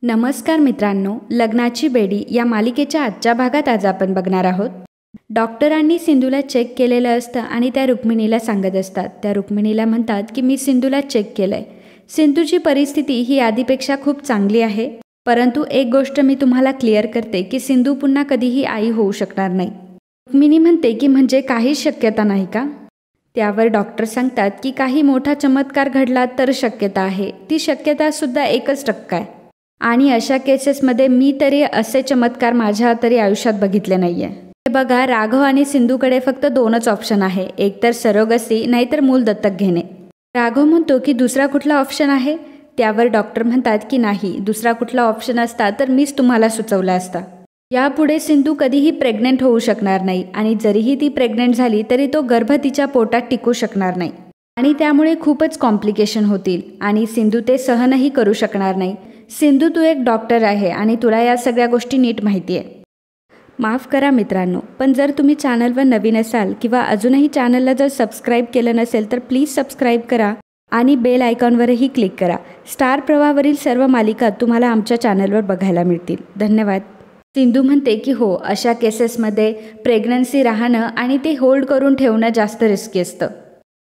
नमस्कार मित्रांनो, लग्नाची बेडी या मालिकेच्या आजच्या भागात आज आपण बघणार आहोत. डॉक्टरांनी सिंधूला चेक केलेलं असतं आणि त्या रुक्मिणीला सांगत असतात. त्या रुक्मिणीला म्हणतात की मी सिंधूला चेक केलंय. सिंधूची परिस्थिती ही आधीपेक्षा खूप चांगली आहे, परंतु एक गोष्ट मी तुम्हाला क्लिअर करते की सिंधू पुन्हा कधीही आई होऊ शकणार नाही. रुक्मिणी म्हणते की म्हणजे काहीच शक्यता नाही का? त्यावर डॉक्टर सांगतात की काही मोठा चमत्कार घडला तर शक्यता आहे. ती शक्यता सुद्धा 1% आहे आणि अशा केसेसमध्ये मी तरी असे चमत्कार माझ्या तरी आयुष्यात बघितले नाही आहे. हे बघा, राघव आणि सिंधूकडे फक्त 2च ऑप्शन आहे, एकतर सरोगसी नाहीतर मूल दत्तक घेणे. राघव म्हणतो की दुसरा कुठला ऑप्शन आहे? त्यावर डॉक्टर म्हणतात की नाही, दुसरा कुठला ऑप्शन असता तर मीच तुम्हाला सुचवला असता. यापुढे सिंधू कधीही प्रेग्नेंट होऊ शकणार नाही आणि जरीही ती प्रेग्नेंट झाली तरी तो गर्भ तिच्या पोटात टिकू शकणार नाही आणि त्यामुळे खूपच कॉम्प्लिकेशन होतील आणि सिंधू ते सहनही करू शकणार नाही. सिंधू, तू एक डॉक्टर आहे आणि तुला या सगळ्या गोष्टी नीट माहिती आहे. माफ करा मित्रांनो, पण जर तुम्ही चॅनलवर नवीन असाल किंवा अजूनही चॅनलला जर सबस्क्राईब केलं नसेल तर प्लीज सबस्क्राईब करा आणि बेल आयकॉनवरही क्लिक करा. स्टार प्रवाहावरील सर्व मालिका तुम्हाला आमच्या चॅनलवर बघायला मिळतील. धन्यवाद. सिंधू म्हणते की हो, अशा केसेसमध्ये प्रेग्नन्सी राहणं आणि ते होल्ड करून ठेवणं जास्त रिस्की असतं.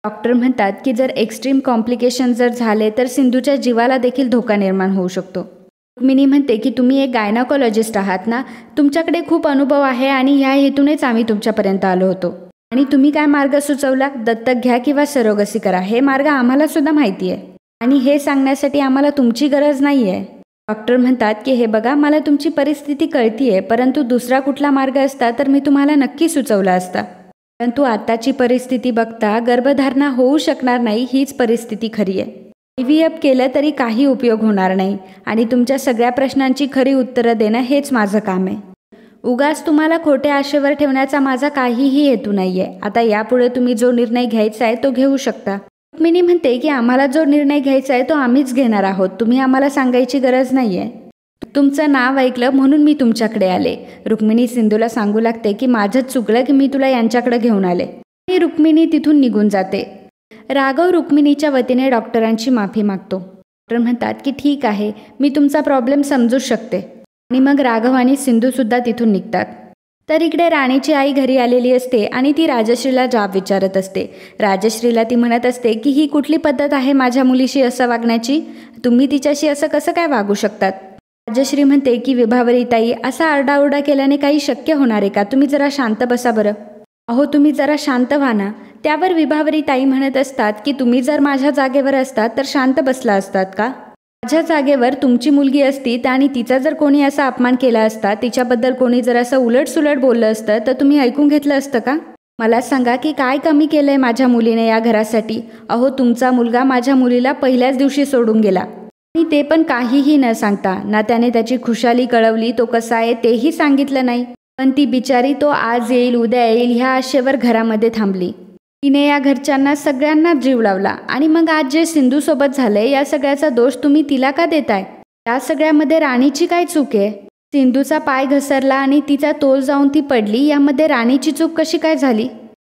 डॉक्टर म्हणतात की जर एक्स्ट्रीम कॉम्प्लिकेशन जर झाले तर सिंधूच्या जीवाला देखील धोका निर्माण होऊ शकतो. रुक्मिणी म्हणते की तुम्ही एक गायनाकोलॉजिस्ट आहात ना, तुमच्याकडे खूप अनुभव आहे आणि ह्या हेतूनेच आम्ही तुमच्यापर्यंत आलो होतो. आणि तुम्ही काय मार्ग सुचवला? दत्तक घ्या किंवा सरोगसी करा. हे मार्ग आम्हाला सुद्धा माहिती आहे आणि हे सांगण्यासाठी आम्हाला तुमची गरज नाही आहे. डॉक्टर म्हणतात की हे बघा, मला तुमची परिस्थिती कळतीये, परंतु दुसरा कुठला मार्ग असता तर मी तुम्हाला नक्की सुचवला असता. परंतु आताची परिस्थिती बघता गर्भधारणा होऊ शकणार नाही हीच परिस्थिती खरी आहे. IVF केलं तरी काही उपयोग होणार नाही आणि तुमच्या सगळ्या प्रश्नांची खरी उत्तरं देणं हेच माझं काम आहे. उगाच तुम्हाला खोट्या आशेवर ठेवण्याचा माझा काहीही हेतू नाही आहे. आता यापुढे तुम्ही जो निर्णय घ्यायचा आहे तो घेऊ शकता. रुक्मिणी म्हणते की आम्हाला जो निर्णय घ्यायचा आहे तो आम्हीच घेणार आहोत, तुम्ही आम्हाला सांगायची गरज नाही आहे. तुमचं नाव ऐकलं म्हणून मी तुमच्याकडे आले. रुक्मिणी सिंधूला सांगू लागते की माझंच चुकलं की मी तुला यांच्याकडे घेऊन आले आणि रुक्मिणी तिथून निघून जाते. राघव रुक्मिणीच्या वतीने डॉक्टरांची माफी मागतो. डॉक्टर म्हणतात की ठीक आहे, मी तुमचा प्रॉब्लेम समजू शकते आणि मग राघव आणि सिंधूसुद्धा तिथून निघतात. तर इकडे राणीची आई घरी आलेली असते आणि ती राजश्रीला जाब विचारत असते. राजश्रीला ती म्हणत असते की ही कुठली पद्धत आहे माझ्या मुलीशी असं वागण्याची? तुम्ही तिच्याशी असं कसं काय वागू शकतात? राजश्री म्हणते की विभावरीताई, असा आरडाओरडा केल्याने काही शक्य होणार आहे का? तुम्ही जरा शांत बसा बरं. अहो, तुम्ही जरा शांत व्हा ना. त्यावर विभावरीताई म्हणत असतात की तुम्ही जर माझ्या जागेवर असतात तर शांत बसला असतात का? माझ्या जागेवर तुमची मुलगी असती आणि तिचा जर कोणी असा अपमान केला असता, तिच्याबद्दल कोणी जर असं उलटसुलट बोललं असतं तर तुम्ही ऐकून घेतलं असतं का? मला सांगा की काय कमी केलंय माझ्या मुलीने या घरासाठी? अहो, तुमचा मुलगा माझ्या मुलीला पहिल्याच दिवशी सोडून गेला आणि ते पण काहीही न सांगता. ना त्याने त्याची खुशाली कळवली, तो कसा आहे तेही सांगितलं नाही. पण ती बिचारी तो आज येईल उद्या येईल ह्या आशेवर घरामध्ये थांबली. तिने या घरच्यांना सगळ्यांना जीव लावला आणि मग आज जे सिंधूसोबत झालंय या सगळ्याचा दोष तुम्ही तिला का देताय? या सगळ्यामध्ये राणीची काय चूक आहे? सिंधूचा पाय घसरला आणि तिचा तोल जाऊन ती पडली, यामध्ये राणीची चूक कशी काय झाली?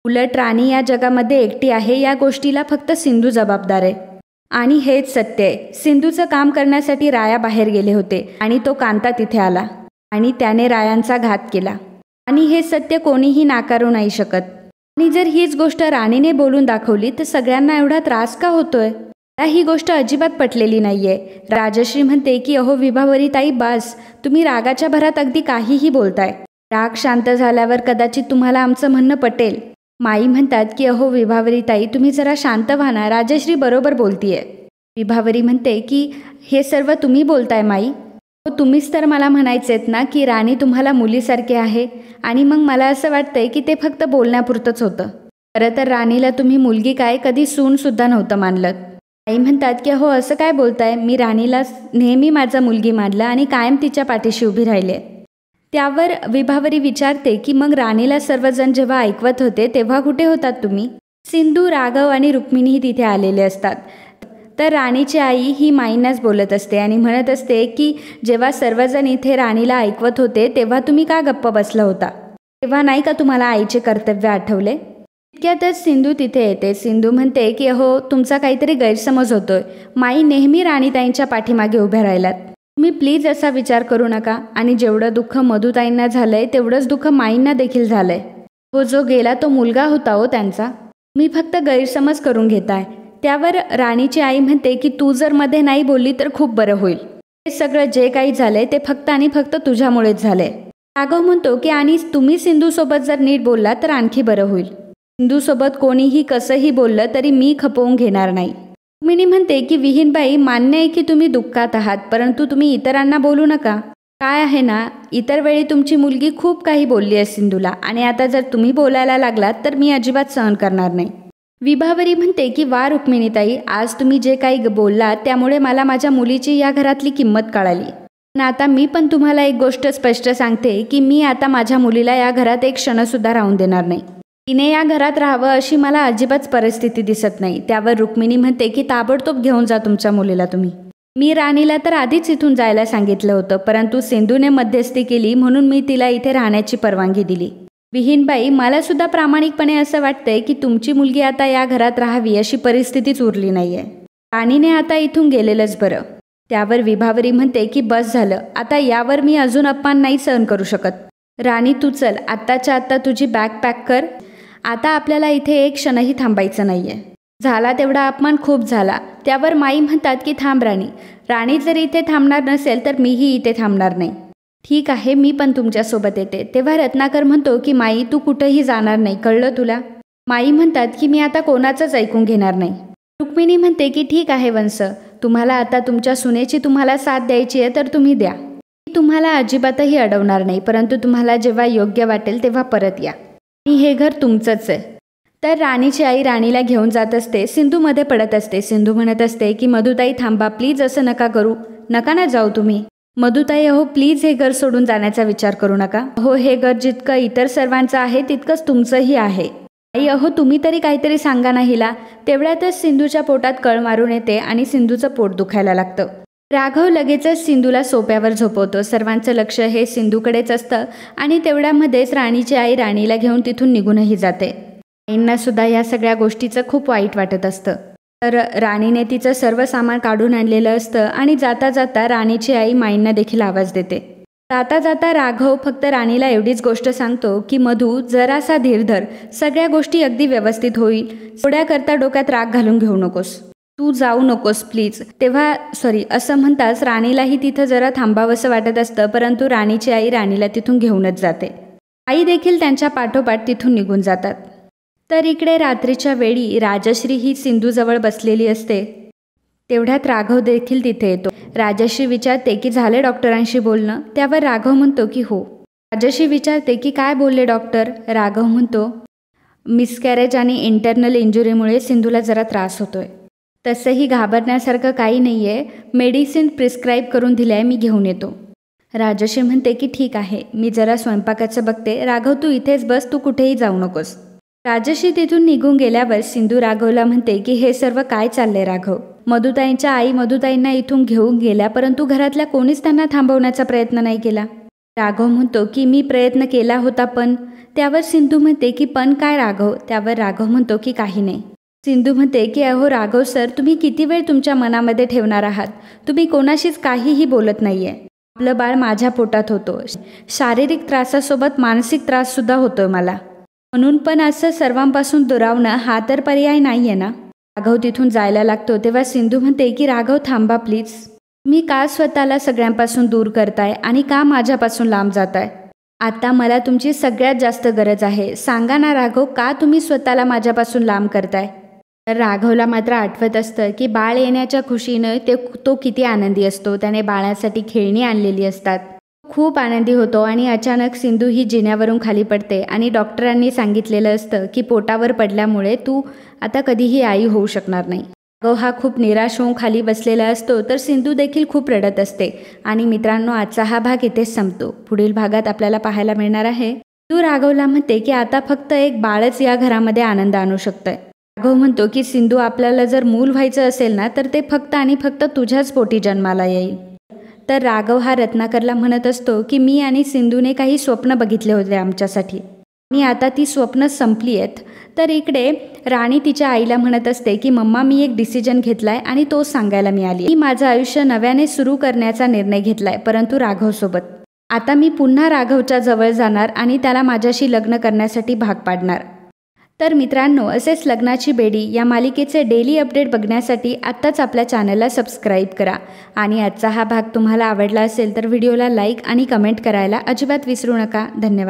उलट राणी या जगामध्ये एकटी आहे या गोष्टीला फक्त सिंधू जबाबदार आहे आणि हेच सत्य आहे. सिंधूचं काम करण्यासाठी राया बाहेर गेले होते आणि तो कांता तिथे आला आणि त्याने रायांचा घात केला आणि हे सत्य कोणीही नाकारू नाही शकत. आणि जर हीच गोष्ट राणीने बोलून दाखवली तर सगळ्यांना एवढा त्रास का होतोय? ही गोष्ट अजिबात पटलेली नाहीये. राजश्री म्हणते की अहो विभावरीताई, बास, तुम्ही रागाच्या भरात अगदी काहीही बोलताय. राग शांत झाल्यावर कदाचित तुम्हाला आमचं म्हणणं पटेल. माई म्हणतात की अहो विभावरीताई, तुम्ही जरा शांत व्हा ना, राजश्री बरोबर बोलतीये. विभावरी म्हणते की हे सर्व तुम्ही बोलताय माई? हो, तुम्हीच तर मला म्हणायचेत ना की राणी तुम्हाला मुलीसारखे आहे आणि मग मला असं वाटतंय की ते फक्त बोलण्यापुरतंच होतं. खरं तर राणीला तुम्ही मुलगी काय, कधी सूनसुद्धा नव्हतं मानलं. आई म्हणतात की अहो असं काय बोलताय? मी राणीला नेहमी माझा मुलगी मानलं आणि कायम तिच्या पाठीशी उभी राहिले. त्यावर विभावरी विचारते की मग राणीला सर्वजण जेव्हा ऐकवत होते तेव्हा कुठे होतात तुम्ही? सिंधू, राघव आणि रुक्मिणीही तिथे आलेले असतात. तर राणीची आई ही माईंनाच बोलत असते आणि म्हणत असते की जेव्हा सर्वजण इथे राणीला ऐकवत होते तेव्हा तुम्ही का गप्प बसला होता? तेव्हा नाही का तुम्हाला आईचे कर्तव्य आठवले? इतक्यातच सिंधू तिथे येते. सिंधू म्हणते की अहो तुमचा काहीतरी गैरसमज होतोय. माई नेहमी राणीताईंच्या पाठीमागे उभ्या राहिलात. तुम्ही प्लीज असा विचार करू नका आणि जेवढं दुःख मधुताईंना झालंय तेवढंच दुःख माईंना देखील झालंय. हो जो गेला तो मुलगा होता हो त्यांचा. मी फक्त गैरसमज करून घेताय. त्यावर राणीची आई म्हणते की तू जर मध्ये नाही बोलली तर खूप बरं होईल. हे सगळं जे काही झालंय ते फक्त आणि फक्त तुझ्यामुळेच झालंय. राघव म्हणतो की आणि तुम्ही सिंधूसोबत जर नीट बोलला तर आणखी बरं होईल. सिंधूसोबत कोणीही कसंही बोललं तरी मी खपवून घेणार नाही. रुक्मिणी म्हणते की विहीनबाई मान्य आहे की तुम्ही दुःखात आहात, परंतु तुम्ही इतरांना बोलू नका. काय आहे ना, इतर वेळी तुमची मुलगी खूप काही बोलली आहे सिंधूला आणि आता जर तुम्ही बोलायला लागलात तर मी अजिबात सहन करणार नाही. विभावरी म्हणते की वा रुक्मिणीताई, आज तुम्ही जे काही बोललात त्यामुळे मला माझ्या मुलीची या घरातली किंमत कळाली. पण आता मी पण तुम्हाला एक गोष्ट स्पष्ट सांगते की मी आता माझ्या मुलीला या घरात एक क्षणसुद्धा राहून देणार नाही. तिने या घरात राहावं अशी मला अजिबात परिस्थिती दिसत नाही. त्यावर रुक्मिणी म्हणते की ताबडतोब घेऊन जा तुमच्या मुलीला तुम्ही. मी राणीला तर आधीच इथून जायला सांगितलं होतं, परंतु सिंधूने मध्यस्थी केली म्हणून मी तिला इथे राहण्याची परवानगी दिली. विहीनबाई, मला सुद्धा प्रामाणिकपणे असं वाटतंय की तुमची मुलगी आता या घरात राहावी अशी परिस्थितीच उरली नाहीये. राणीने आता इथून गेलेलंच बरं. त्यावर विभावरी म्हणते की बस झालं, आता यावर मी अजून अपमान नाही सहन करू शकत. राणी तू चल, आत्ताच्या आत्ता तुझी बॅग पॅक कर. आता आपल्याला इथे एक क्षणही थांबायचं नाहीये. झाला तेवढा अपमान खूप झाला. त्यावर माई म्हणतात की थांब राणी. राणी जर इथे थांबणार नसेल तर मीही इथे थांबणार नाही. ठीक आहे, मी पण तुमच्यासोबत येते. तेव्हा रत्नाकर म्हणतो की माई तू कुठंही जाणार नाही, कळलं तुला. माई म्हणतात की मी आता कोणाचंच ऐकून घेणार नाही. रुक्मिणी म्हणते की ठीक आहे वंश, तुम्हाला आता तुमच्या सुनेची तुम्हाला साथ द्यायची आहे तर तुम्ही द्या. मी तुम्हाला अजिबातही अडवणार नाही, परंतु तुम्हाला जेव्हा योग्य वाटेल तेव्हा परत या आणि हे घर तुमचंच आहे. तर राणीची आई राणीला घेऊन जात असते. सिंधूमध्ये पडत असते. सिंधू म्हणत असते की मधुताई थांबा, प्लीज असं नका करू, नका ना जाऊ तुम्ही. मधुताई अहो प्लीज हे घर सोडून जाण्याचा विचार करू नका. हो हे घर जितकं इतर सर्वांचं आहे तितकंच तुमचंही आहे. आई अहो तुम्ही तरी काहीतरी सांगा ना हिला. तेवढ्यातच सिंधूच्या पोटात कळ मारून येते आणि सिंधूचं पोट दुखायला लागतं. राघव लगेचच सिंधूला सोप्यावर झोपवतो. सर्वांचं लक्ष हे सिंधूकडेच असतं आणि तेवढ्यामध्येच राणीची आई राणीला घेऊन तिथून निघूनही जाते. आईंना सुद्धा या सगळ्या गोष्टीचं खूप वाईट वाटत असतं. तर राणीने तिचं सर्व सामान काढून आणलेलं असतं आणि जाता जाता राणीची आई माईंना देखील आवाज देते. जाता जाता राघव फक्त राणीला एवढीच गोष्ट सांगतो की मधू जरासा धीर धर, सगळ्या गोष्टी अगदी व्यवस्थित होईल. थोड्याकरता डोक्यात राग घालून घेऊ नकोस, तू जाऊ नकोस प्लीज. तेव्हा असं म्हणताच राणीलाही तिथं जरा थांबावंसं वाटत असतं, परंतु राणीची आई राणीला तिथून घेऊनच जाते. आई देखील त्यांच्या पाठोपाठ तिथून निघून जातात. तर इकडे रात्रीच्या वेळी राजश्री ही सिंधूजवळ बसलेली असते. तेवढ्यात राघव देखील तिथे येतो. राजश्री विचारते की झाले डॉक्टरांशी बोलणं. त्यावर राघव म्हणतो की हो. राजश्री विचारते की काय बोलले डॉक्टर. राघव म्हणतो मिसकॅरेज आणि इंटरनल इंजुरीमुळे सिंधूला जरा त्रास होतोय. तसंही घाबरण्यासारखं काही नाही आहे, मेडिसिन प्रिस्क्राईब करून दिलं आहे, मी घेऊन येतो. राजश्री म्हणते की ठीक आहे, मी जरा स्वयंपाकाचं बघते. राघव तू इथेच बस, तू कुठेही जाऊ नकोस. राजश्री तिथून निघून गेल्यावर सिंधू राघवला म्हणते की हे सर्व काय चाललंय राघव. मधुताईंच्या आई मधुताईंना इथून घेऊन गेल्या, परंतु घरातल्या कोणीच त्यांना थांबवण्याचा प्रयत्न नाही केला. राघव म्हणतो की मी प्रयत्न केला होता पण. त्यावर सिंधू म्हणते की पण काय राघव. त्यावर राघव म्हणतो की काही नाही. सिंधू म्हणते की अहो राघव सर, तुम्ही किती वेळ तुमच्या मनामध्ये ठेवणार आहात. तुम्ही कोणाशीच काहीही बोलत नाहीये. आपलं बाळ माझ्या पोटात होतो. शारीरिक त्रासासोबत मानसिक त्राससुद्धा होतोय मला. म्हणून पण असं सर्वांपासून दुरावणं हा तर पर्याय नाही आहे ना. राघव तिथून जायला लागतो. तेव्हा सिंधू म्हणते की राघव थांबा प्लीज. तुम्ही का स्वतःला सगळ्यांपासून दूर करताय आणि का माझ्यापासून लांब जाताय. आता मला तुमची सगळ्यात जास्त गरज आहे. सांगा ना राघव, का तुम्ही स्वतःला माझ्यापासून लांब करताय. तर राघवला मात्र आठवत असतं की बाळ येण्याच्या खुशीनं तो किती आनंदी असतो. त्याने बाळासाठी खेळणी आणलेली असतात. खूप आनंदी होतो आणि अचानक सिंधू ही जिन्यावरून खाली पडते आणि डॉक्टरांनी सांगितलेलं असतं की पोटावर पडल्यामुळे तू आता कधीही आई होऊ शकणार नाही. राघव हा खूप निराश होऊन खाली बसलेला असतो. तर सिंधू देखील खूप रडत असते. आणि मित्रांनो, आजचा हा भाग इथेच संपतो. पुढील भागात आपल्याला पाहायला मिळणार आहे सिंधू राघवला म्हणते की आता फक्त एक बाळच या घरामध्ये आनंद आणू शकतंय. राघव म्हणतो की सिंधू, आपल्याला जर मूल व्हायचं असेल ना तर ते फक्त आणि फक्त तुझ्याच पोटी जन्माला येईल. तर राघव हा रत्नाकरला म्हणत असतो की मी आणि सिंधूने काही स्वप्न बघितले होते आमच्यासाठी. आणि आता ती स्वप्न संपली आहेत. तर इकडे राणी तिच्या आईला म्हणत असते की मम्मा, मी एक डिसिजन घेतला आहे आणि तो सांगायला मिळाली. मी माझं आयुष्य नव्याने सुरू करण्याचा निर्णय घेतला आहे, परंतु राघवसोबत. आता मी पुन्हा राघवच्या जवळ जाणार आणि त्याला माझ्याशी लग्न करण्यासाठी भाग पाडणार. तर मित्रांनो, असेच लग्नाची बेडी या मालिकेचे डेली अपडेट बघण्यासाठी आत्ताच आपल्या चॅनलला सबस्क्राईब करा. आणि आजचा हा भाग तुम्हाला आवडला असेल तर व्हिडिओला लाईक आणि कमेंट करायला अजिबात विसरू नका. धन्यवाद.